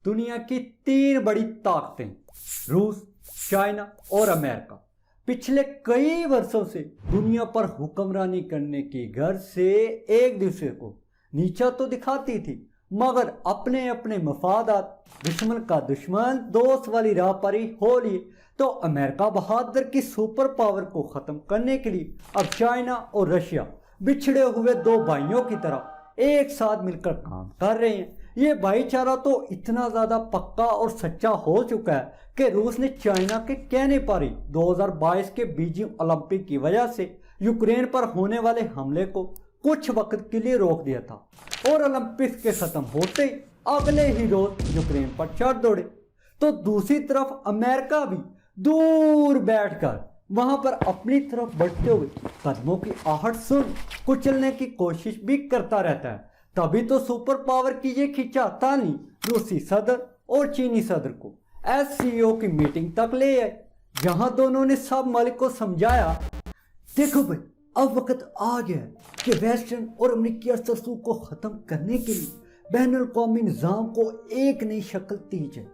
دنیا کی 3 بڑی طاقتیں روس، چائنا اور امریکہ پچھلے کئی برسوں سے دنیا پر حکمرانی کرنے کی غرض سے ایک دوسرے کو نیچا تو دکھاتی تھی، مگر اپنے اپنے مفادات، دشمن کا دشمن دوست والی راہ پر ہی ہو لیے۔ تو امریکہ بہادر کی سپر پاور کو ختم کرنے کے لیے اب چائنا اور رشیا بچھڑے ہوئے 2 بھائیوں کی طرح ایک ساتھ مل کر کام کر رہے ہیں۔ یہ بھائی چارہ تو اتنا زیادہ پکا اور سچا ہو چکا ہے کہ روس نے چائنا کے کہنے پر ہی 2022 کے بیجنگ اولمپک کی وجہ سے یوکرین پر ہونے والے حملے کو کچھ وقت کے لیے روک دیا تھا، اور اولمپکس کے ختم ہوتے ہی اگلے ہی روز یوکرین پر چڑھ دوڑے۔ تو دوسری طرف امریکہ بھی دور بیٹھ کر وہاں پر اپنی طرف بڑھتے ہوئے قدموں کی آہٹ سن کچلنے کی کوشش بھی کرتا رہتا ہے۔ تبھی تو سپر پاور کی یہ کھینچاتانی روسی صدر اور چینی صدر کو SCO کی میٹنگ تک لے آئے، جہاں دونوں نے سب ملک کو سمجھایا، دیکھو بھائی اب وقت آ گیا ہے کہ ویسٹرن اور امریکی اثرسوخ کو ختم کرنے کے لیے بین الاقوامی نظام کو ایک نئی شکل دی جائے۔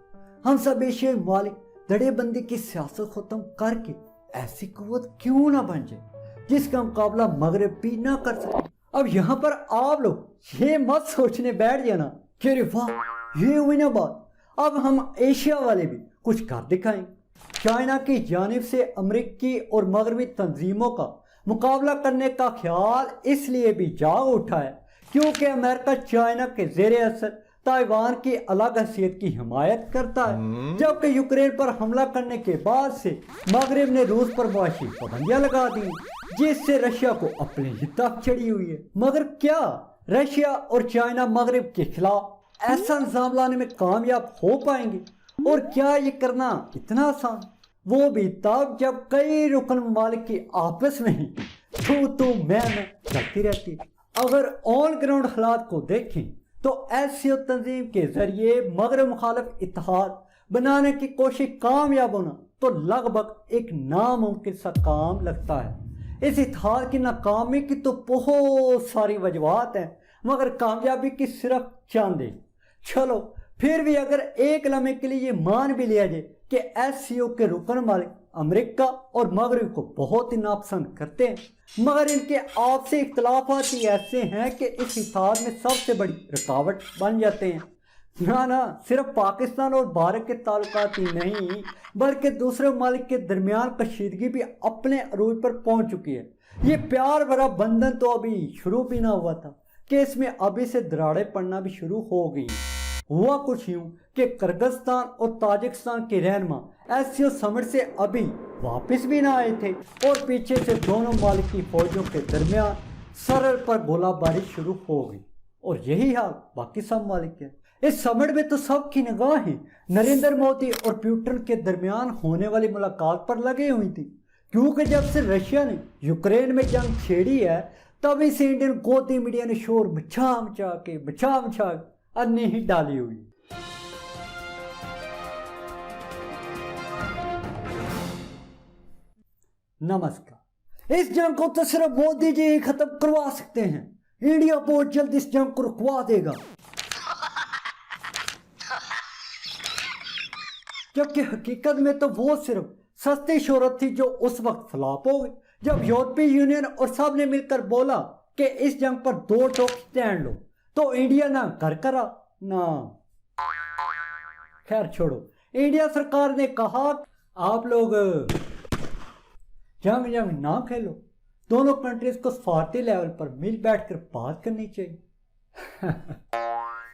ہم سب ایشیائی ممالک دھڑے بندی کی سیاست ختم کر کے ایسی قوت کیوں نہ بن جائے جس کا مقابلہ مغرب بھی نہ کر سکے۔ اب یہاں پر آپ لوگ یہ مت سوچنے بیٹھ جانا کہ ارے واہ یہ ہوئی نا بات، اب ہم ایشیا والے بھی کچھ کر دکھائیں۔ چائنا کی جانب سے امریکی اور مغربی تنظیموں کا مقابلہ کرنے کا خیال اس لیے بھی جاگ اٹھا ہے کیونکہ امریکہ چائنا کے زیر اثر تائیوان کی الگ حیثیت کی حمایت کرتا ہے، جبکہ یوکرین پر حملہ کرنے کے بعد سے مغرب نے روس پر معاشی پابندیاں لگا دی، جس سے رشیا کو اپنے ہی تک چڑھی ہوئی ہے۔ مگر کیا رشیا اور چائنا مغرب کے خلاف ایسا نظام لانے میں کامیاب ہو پائیں گے؟ اور کیا یہ کرنا اتنا آسان؟ وہ بھی تب جب کئی رکن ممالک کی آپس میں ہی تو میں چلتی رہتی۔ اگر آن گراؤنڈ حالات کو دیکھیں تو SCO تنظیم کے ذریعے مغرب مخالف اتحاد بنانے کی کوشش کامیاب ہونا تو لگ بھگ ایک ناممکن سا کام لگتا ہے۔ اس اتحاد کی ناکامی کی تو بہت ساری وجوہات ہیں، مگر کامیابی کی صرف چند ہیں۔ چلو پھر بھی اگر ایک لمحے کے لیے یہ مان بھی لیا جائے کہ SCO کے رکن ممالک امریکہ اور مغرب کو بہت ہی ناپسند کرتے ہیں، مگر ان کے آپسی اختلافات ہی ایسے ہیں کہ اس اتحاد میں سب سے بڑی رکاوٹ بن جاتے ہیں۔ نہ صرف پاکستان اور بھارت کے تعلقات ہی نہیں بلکہ دوسرے ممالک کے درمیان کشیدگی بھی اپنے عروج پر پہنچ چکی ہے۔ یہ پیار بھرا بندھن تو ابھی شروع بھی نہ ہوا تھا کہ اس میں ابھی سے دراڑیں پڑنا بھی شروع ہو گئی۔ ہوا کچھ یوں کہ کرغزستان اور تاجکستان کے رہنما SCO سمٹ سے ابھی واپس بھی نہ آئے تھے، اور پیچھے سے دونوں ممالک کی فوجوں کے درمیان سرحد پر گولہ باری شروع ہو گئی، اور یہی حال باقی سب ممالک ہے۔ اس سمٹ میں تو سب کی نگاہیں نریندر مودی اور پیوٹن کے درمیان ہونے والی ملاقات پر لگی ہوئی تھی، کیونکہ جب سے رشیا نے یوکرین میں جنگ چھیڑی ہے تبھی سے انڈین گودی میڈیا نے شور مچا مچا کے انی ہی ڈالی ہوئی۔ نمسکار۔ اس جنگ کو تو صرف مودی جی ہی ختم کروا سکتے ہیں، انڈیا بہت جلد اس جنگ کو رکوا دے گا، جبکہ حقیقت میں تو وہ صرف سستی شہرت تھی جو اس وقت فلاپ ہو گئی جب یورپی یونین اور سب نے مل کر بولا کہ اس جنگ پر 2 ٹوک سٹینڈ لو، تو انڈیا نہ کرا نہ۔ خیر چھوڑو، انڈیا سرکار نے کہا آپ لوگ جنگ نہ کھیلو، دونوں کنٹریز کو سفارتی لیول پر مل بیٹھ کر بات کرنی چاہیے۔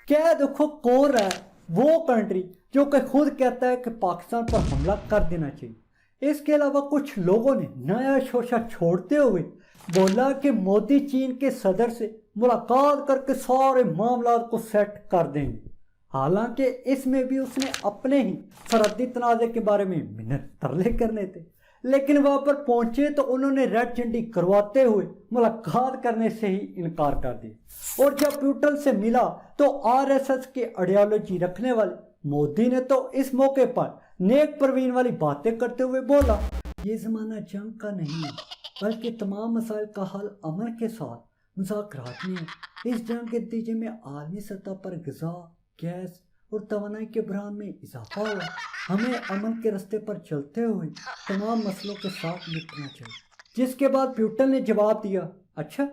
کیا دیکھو کون رہا ہے وہ کنٹری جو کہ خود کہتا ہے کہ پاکستان پر حملہ کر دینا چاہیے۔ اس کے علاوہ کچھ لوگوں نے نیا شوشہ چھوڑتے ہوئے بولا کہ مودی چین کے صدر سے ملاقات کر کے سارے معاملات کو سیٹ کر دیں گے، حالانکہ اس میں بھی اس نے اپنے ہی سرحدی تنازع کے بارے میں منت ترلے کرنے تھے، لیکن وہاں پر پہنچے تو انہوں نے ریڈ جھنڈی کرواتے ہوئے ملاقات کرنے سے ہی انکار کر دیا، اور جب پیوٹن سے ملا تو RSS کے آئیڈیالوجی رکھنے والے مودی نے تو اس موقع پر نیک پروین والی باتیں کرتے ہوئے بولا، یہ زمانہ جنگ کا نہیں ہے بلکہ تمام مسائل کا حل امن کے ساتھ مذاکرات میں ہے۔ اس جنگ کے نتیجے میں عالمی سطح پر غذا، گیس اور توانائی کے بحران میں اضافہ ہوا۔ ہمیں امن کے راستے پر چلتے ہوئے تمام مسئلوں کے ساتھ نپٹنا چاہیے۔ جس کے بعد پیوٹن نے جواب دیا، اچھا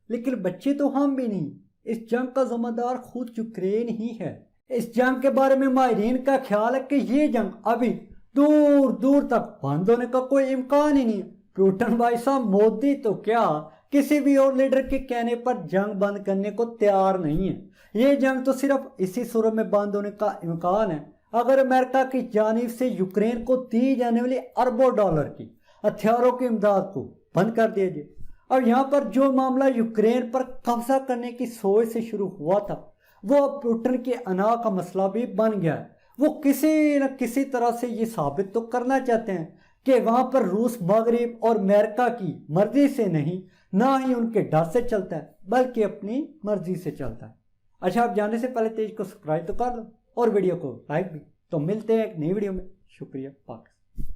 لیکن بچے تو ہم بھی نہیں، اس جنگ کا ذمہ دار خود یوکرین ہی ہے۔ اس جنگ کے بارے میں ماہرین کا خیال ہے کہ یہ جنگ ابھی دور دور تک بند ہونے کا کوئی امکان ہی نہیں ہے۔ پیوٹن بھائی صاحب، مودی تو کیا کسی بھی اور لیڈر کے کہنے پر جنگ بند کرنے کو تیار نہیں ہے۔ یہ جنگ تو صرف اسی صورت میں بند ہونے کا امکان ہے اگر امریکہ کی جانب سے یوکرین کو دی جانے والی اربوں ڈالر کی ہتھیاروں کی امداد کو بند کر دیا جائے۔ اور یہاں پر جو معاملہ یوکرین پر قبضہ کرنے کی سوچ سے شروع ہوا تھا وہ اب پیوٹن کے انا کا مسئلہ بھی بن گیا ہے۔ وہ کسی نہ کسی طرح سے یہ ثابت تو کرنا چاہتے ہیں کہ وہاں پر روس مغرب اور امریکہ کی مرضی سے نہیں، نہ ہی ان کے ڈر سے چلتا ہے بلکہ اپنی مرضی سے چلتا ہے۔ اچھا، آپ جانے سے پہلے پیج کو سبسکرائب تو کر لو اور ویڈیو کو لائک بھی۔ تو ملتے ہیں ایک نئی ویڈیو میں۔ شکریہ۔ پاکستان۔